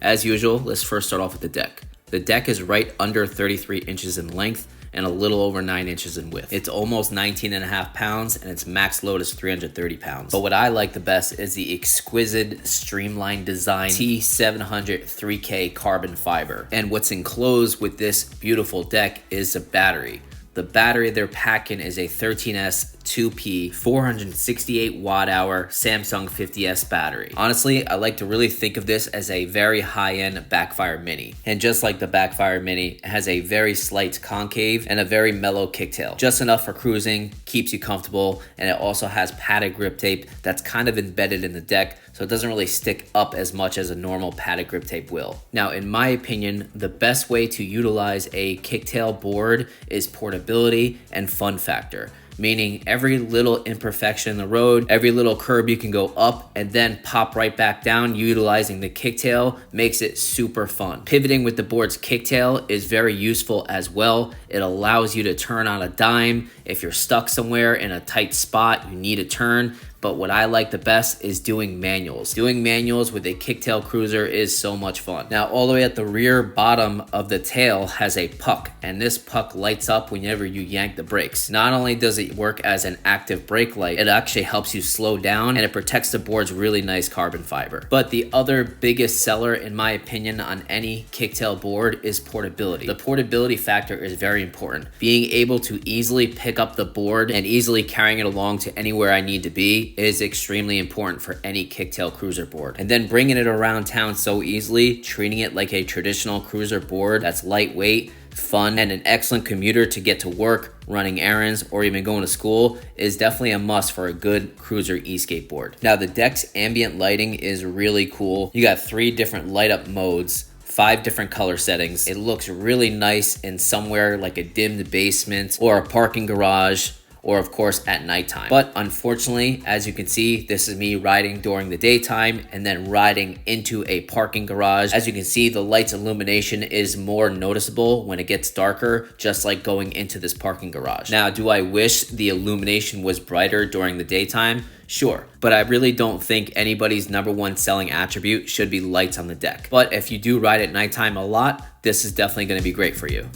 As usual, let's first start off with the deck. The deck is right under 33 inches in length and a little over 9 inches in width. It's almost 19.5 pounds and its max load is 330 pounds. But what I like the best is the exquisite streamlined design T700 3K carbon fiber. And what's enclosed with this beautiful deck is a battery. The battery they're packing is a 13S 2P 468 watt hour Samsung 50S battery. Honestly, I like to really think of this as a very high-end Backfire Mini. And just like the Backfire Mini, it has a very slight concave and a very mellow kicktail. Just enough for cruising, keeps you comfortable, and it also has padded grip tape that's kind of embedded in the deck, so it doesn't really stick up as much as a normal padded grip tape will. Now, in my opinion, the best way to utilize a kicktail board is portability and fun factor. Meaning every little imperfection in the road, every little curb you can go up and then pop right back down utilizing the kicktail makes it super fun. Pivoting with the board's kicktail is very useful as well. It allows you to turn on a dime. If you're stuck somewhere in a tight spot, you need a turn. But what I like the best is doing manuals. Doing manuals with a kicktail cruiser is so much fun. Now, all the way at the rear bottom of the tail has a puck, and this puck lights up whenever you yank the brakes. Not only does it work as an active brake light, it actually helps you slow down and it protects the board's really nice carbon fiber. But the other biggest seller, in my opinion, on any kicktail board is portability. The portability factor is very important. Being able to easily pick up the board and easily carrying it along to anywhere I need to be is extremely important for any kicktail cruiser board. And then bringing it around town so easily, treating it like a traditional cruiser board that's lightweight, fun, and an excellent commuter to get to work, running errands, or even going to school is definitely a must for a good cruiser e-skateboard. Now, the deck's ambient lighting is really cool. You got 3 different light up modes, 5 different color settings. It looks really nice in somewhere like a dimmed basement or a parking garage, or of course at nighttime. But unfortunately, as you can see, this is me riding during the daytime and then riding into a parking garage. As you can see, the light's illumination is more noticeable when it gets darker, just like going into this parking garage. Now, do I wish the illumination was brighter during the daytime? Sure, but I really don't think anybody's #1 selling attribute should be lights on the deck. But if you do ride at nighttime a lot, this is definitely going to be great for you.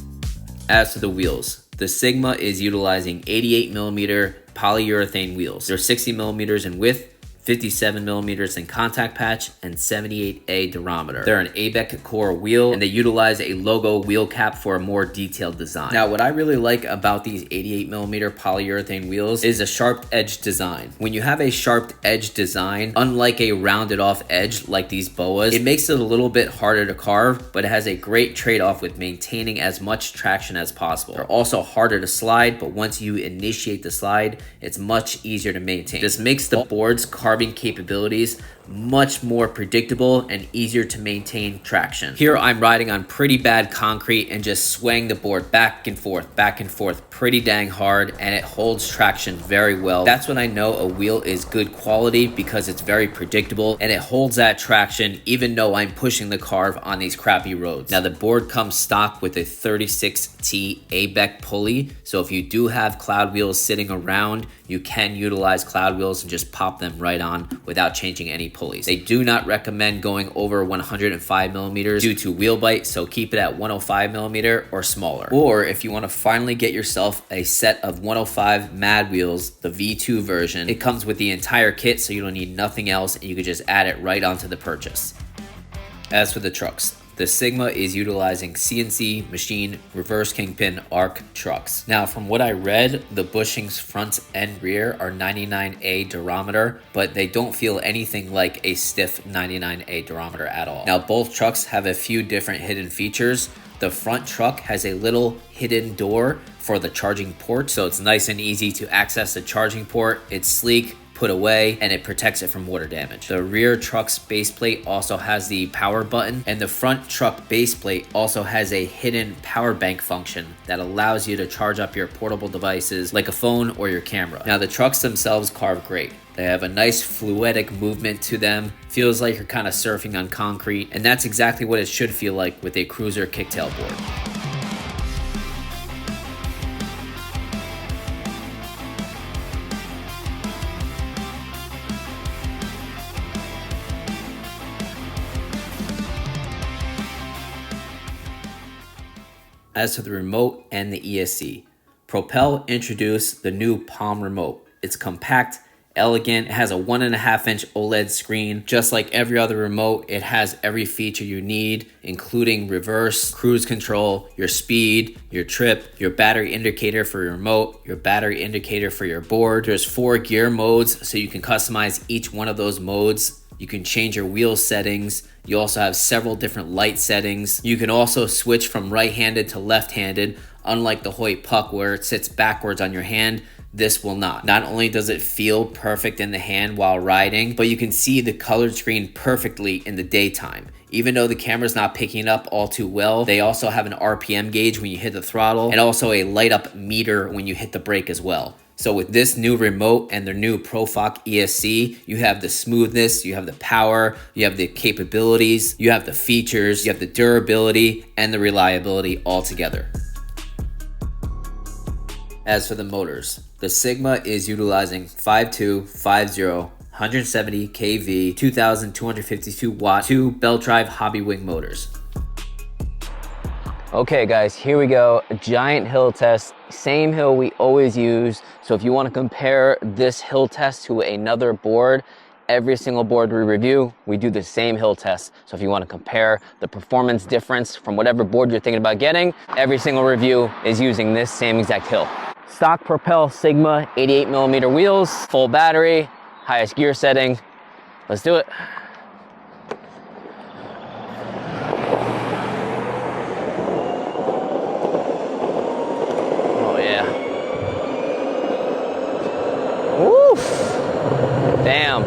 As to the wheels, the Sigma is utilizing 88mm polyurethane wheels. They're 60mm in width, 57mm in contact patch, and 78A durometer. They're an ABEC core wheel, and they utilize a logo wheel cap for a more detailed design. Now, what I really like about these 88mm polyurethane wheels is a sharp edge design. When you have a sharp edge design, unlike a rounded off edge like these boas, it makes it a little bit harder to carve, but it has a great trade-off with maintaining as much traction as possible. They're also harder to slide, but once you initiate the slide, it's much easier to maintain. This makes the board's carving capabilities much more predictable and easier to maintain traction. Here I'm riding on pretty bad concrete and just swaying the board back and forth pretty dang hard, and it holds traction very well. That's when I know a wheel is good quality, because it's very predictable and it holds that traction even though I'm pushing the carve on these crappy roads. Now, the board comes stock with a 36T ABEC pulley, so if you do have cloud wheels sitting around, you can utilize cloud wheels and just pop them right on without changing any pulleys. They do not recommend going over 105mm due to wheel bite, so keep it at 105mm or smaller. Or if you want to finally get yourself a set of 105 Mad wheels, the V2 version, it comes with the entire kit, so you don't need nothing else, and you can just add it right onto the purchase. As for the trucks, the Sigma is utilizing CNC machine reverse kingpin arc trucks. Now, from what I read, the bushings front and rear are 99A durometer, but they don't feel anything like a stiff 99A durometer at all. Now, both trucks have a few different hidden features. The front truck has a little hidden door for the charging port, so it's nice and easy to access the charging port. It's sleek, put away, and it protects it from water damage. The rear truck's base plate also has the power button, and the front truck base plate also has a hidden power bank function that allows you to charge up your portable devices like a phone or your camera. Now, the trucks themselves carve great. They have a nice fluidic movement to them. Feels like you're kind of surfing on concrete, and that's exactly what it should feel like with a cruiser kicktail board. As to the remote and the ESC, Propel introduced the new Palm remote. It's compact, elegant. It has a 1.5-inch OLED screen. Just like every other remote, it has every feature you need, including reverse, cruise control, your speed, your trip, your battery indicator for your remote, your battery indicator for your board. There's 4 gear modes, so you can customize each one of those modes. You can change your wheel settings. You also have several different light settings. You can also switch from right-handed to left-handed. Unlike the Hoyt Puck where it sits backwards on your hand, this will not. Not only does it feel perfect in the hand while riding, but you can see the colored screen perfectly in the daytime. Even though the camera's not picking it up all too well, they also have an RPM gauge when you hit the throttle and also a light up meter when you hit the brake as well. So with this new remote and their new ProFoc ESC, you have the smoothness, you have the power, you have the capabilities, you have the features, you have the durability and the reliability all together. As for the motors, the Sigma is utilizing 5250 170 kV 2252 watt 2 belt drive hobby wing motors. Okay guys, here we go. A giant hill test, same hill we always use. So if you want to compare this hill test to another board, every single board we review, we do the same hill test. So if you want to compare the performance difference from whatever board you're thinking about getting, every single review is using this same exact hill. Stock Propel Sigma 88mm wheels, full battery, highest gear setting. Let's do it. Oh yeah. Woof! Damn,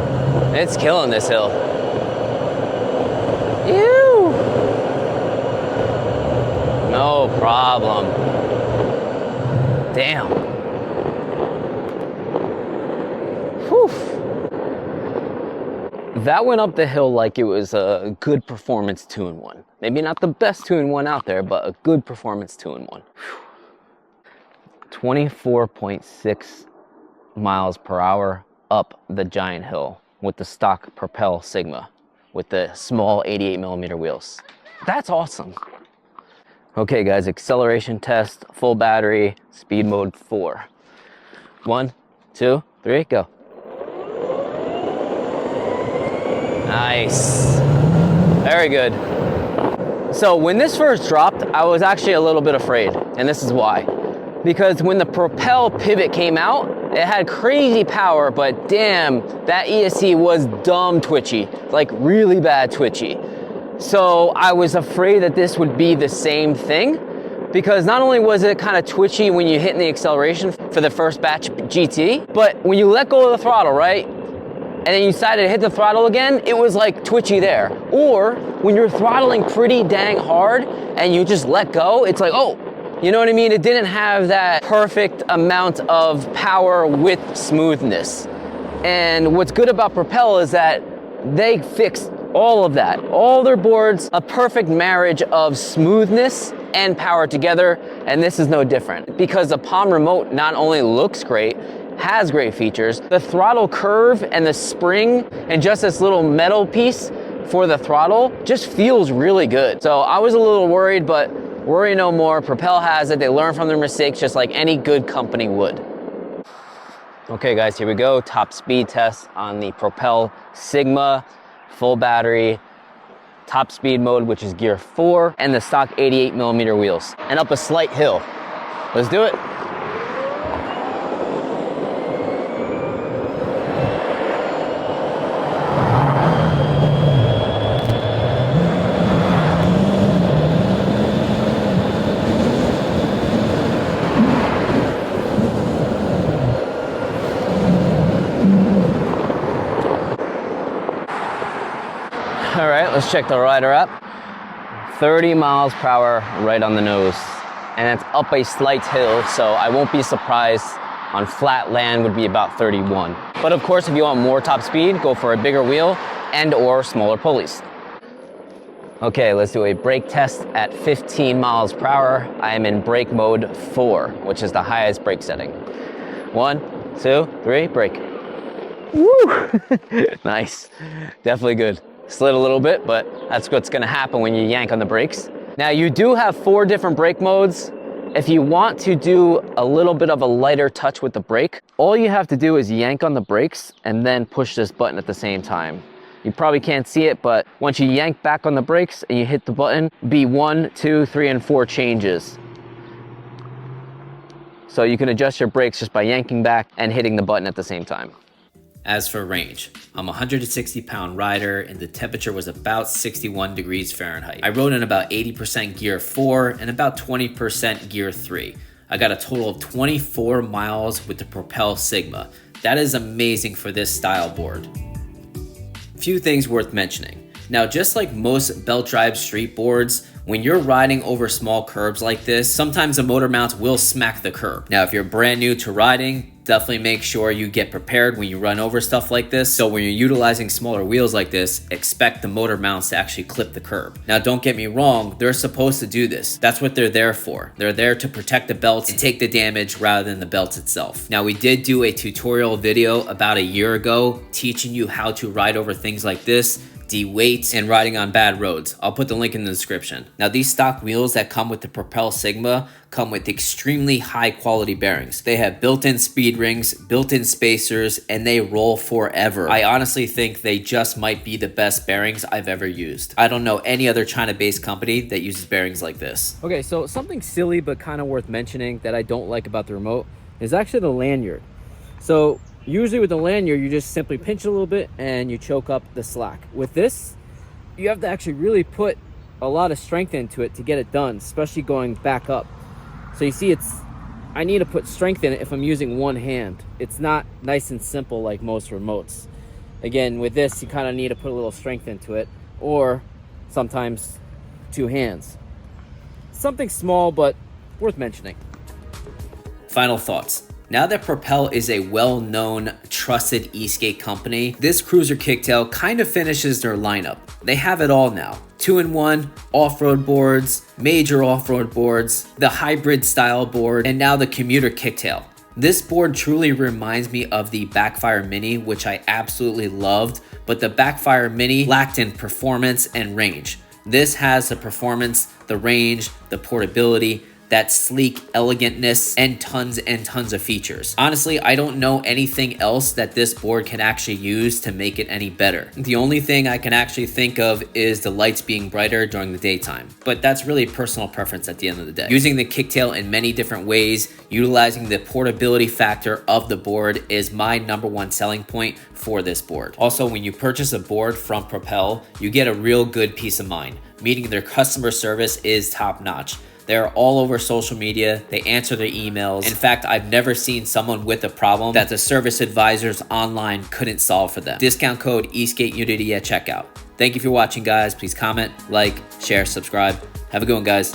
it's killing this hill. Ew! No problem. Damn. Whew. That went up the hill like it was a good performance 2-in-1. Maybe not the best 2-in-1 out there, but a good performance 2-in-1. 24.6 miles per hour up the giant hill with the stock Propel Sigma with the small 88mm wheels. That's awesome. Okay guys, acceleration test, full battery, speed mode 4. 1, 2, 3, go. Nice. Very good. So when this first dropped, I was actually a little bit afraid, and this is why. Because when the Propel pivot came out, it had crazy power, but damn, that ESC was dumb twitchy, like really bad twitchy. So I was afraid that this would be the same thing, because not only was it kind of twitchy when you hit in the acceleration for the first batch GT, but when you let go of the throttle, right? And then you decided to hit the throttle again, it was like twitchy there. Or when you're throttling pretty dang hard and you just let go, it's like, oh, you know what I mean? It didn't have that perfect amount of power with smoothness. And what's good about Propel is that they fixed all of that. All their boards, a perfect marriage of smoothness and power together, and this is no different. Because the Palm remote not only looks great, has great features, the throttle curve and the spring and just this little metal piece for the throttle just feels really good. So I was a little worried, but worry no more. Propel has it. They learn from their mistakes just like any good company would. Okay guys, here we go. Top speed test on the Propel Sigma. Full battery, top speed mode, which is gear 4, and the stock 88mm wheels, and up a slight hill. Let's do it. All right, let's check the rider app. 30 miles per hour right on the nose. And it's up a slight hill, so I won't be surprised on flat land would be about 31. But of course, if you want more top speed, go for a bigger wheel and or smaller pulleys. Okay, let's do a brake test at 15 miles per hour. I am in brake mode 4, which is the highest brake setting. 1, 2, 3, brake. Woo! Nice, definitely good. Slid a little bit, but that's what's gonna happen when you yank on the brakes. Now you do have 4 different brake modes. If you want to do a little bit of a lighter touch with the brake, all you have to do is yank on the brakes and then push this button at the same time. You probably can't see it, but once you yank back on the brakes and you hit the button, be 1, 2, 3, and 4 changes. So you can adjust your brakes just by yanking back and hitting the button at the same time. As for range, I'm a 160-pound rider and the temperature was about 61 degrees Fahrenheit. I rode in about 80% gear 4 and about 20% gear 3. I got a total of 24 miles with the Propel Sigma. That is amazing for this style board. Few things worth mentioning. Now, just like most belt drive street boards, when you're riding over small curbs like this, sometimes the motor mounts will smack the curb. Now, if you're brand new to riding, definitely make sure you get prepared when you run over stuff like this. So when you're utilizing smaller wheels like this, expect the motor mounts to actually clip the curb. Now, don't get me wrong, they're supposed to do this. That's what they're there for. They're there to protect the belts and take the damage rather than the belts itself. Now, we did do a tutorial video about a year ago teaching you how to ride over things like this, de-weight, and riding on bad roads. I'll put the link in the description. Now, these stock wheels that come with the Propel Sigma come with extremely high quality bearings. They have built-in speed rings, built-in spacers, and they roll forever. I honestly think they just might be the best bearings I've ever used. I don't know any other China-based company that uses bearings like this. Okay, so something silly but kind of worth mentioning that I don't like about the remote is actually the lanyard. So usually with the lanyard, you just simply pinch a little bit and you choke up the slack. With this, you have to actually really put a lot of strength into it to get it done, especially going back up. So you see, I need to put strength in it if I'm using one hand. It's not nice and simple like most remotes. Again, with this, you kind of need to put a little strength into it, or sometimes 2 hands. Something small, but worth mentioning. Final thoughts. Now that Propel is a well-known, trusted e-skate company, this cruiser kicktail kind of finishes their lineup. They have it all now. 2-in-1 off-road boards, major off-road boards, the hybrid style board, and now the commuter kicktail. This board truly reminds me of the Backfire Mini, which I absolutely loved, but the Backfire Mini lacked in performance and range. This has the performance, the range, the portability, that sleek elegantness, and tons of features. Honestly, I don't know anything else that this board can actually use to make it any better. The only thing I can actually think of is the lights being brighter during the daytime, but that's really personal preference at the end of the day. Using the kicktail in many different ways, utilizing the portability factor of the board is my #1 selling point for this board. Also, when you purchase a board from Propel, you get a real good peace of mind, meaning their customer service is top notch. They're all over social media. They answer their emails. In fact, I've never seen someone with a problem that the service advisors online couldn't solve for them. Discount code eSkateUnity at checkout. Thank you for watching, guys. Please comment, like, share, subscribe. Have a good one, guys.